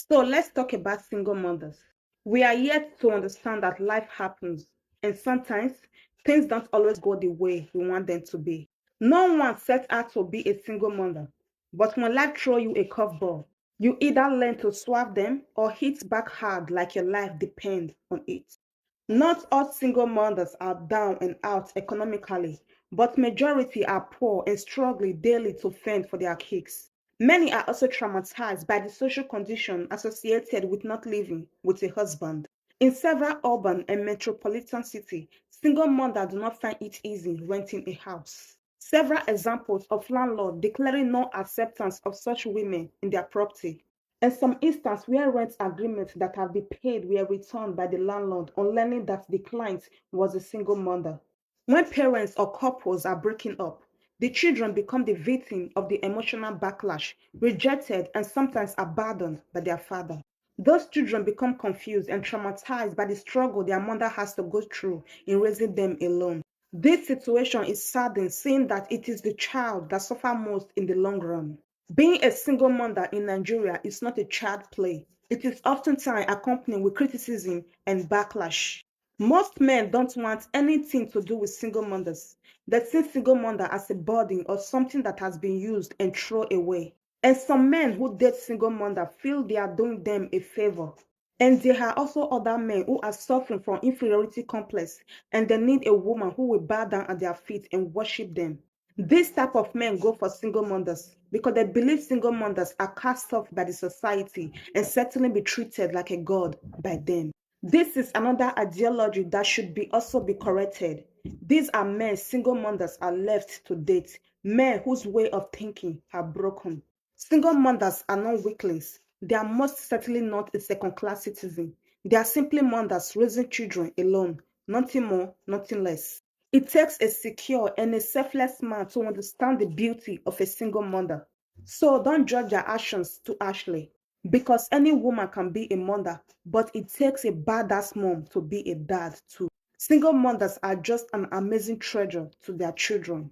So let's talk about single mothers. We are yet to understand that life happens, and sometimes things don't always go the way we want them to be. No one set out to be a single mother, but when life throws you a curveball, you either learn to swap them or hit back hard like your life depends on it. Not all single mothers are down and out economically, but majority are poor and struggling daily to fend for their kids. Many are also traumatized by the social condition associated with not living with a husband. In several urban and metropolitan cities, single mothers do not find it easy renting a house. Several examples of landlords declaring no acceptance of such women in their property, and some instances where rent agreements that have been paid were returned by the landlord on learning that the client was a single mother. When parents or couples are breaking up, the children become the victim of the emotional backlash, rejected and sometimes abandoned by their father. Those children become confused and traumatized by the struggle their mother has to go through in raising them alone. This situation is saddening, seeing that it is the child that suffers most in the long run. Being a single mother in Nigeria is not a child play. It is oftentimes accompanied with criticism and backlash. Most men don't want anything to do with single mothers. They see single mother as a burden or something that has been used and thrown away. And some men who date single mother feel they are doing them a favor. And there are also other men who are suffering from inferiority complex and they need a woman who will bow down at their feet and worship them. This type of men go for single mothers because they believe single mothers are cast off by the society and certainly be treated like a god by them. This is another ideology that should be also be corrected. These are men single mothers are left to date, men whose way of thinking are broken. Single mothers are not weaklings. They are most certainly not a second-class citizen. They are simply mothers raising children alone, nothing more, nothing less. It takes a secure and a selfless man to understand the beauty of a single mother. So don't judge their actions too harshly, because any woman can be a mother, but it takes a badass mom to be a dad too. Single mothers are just an amazing treasure to their children.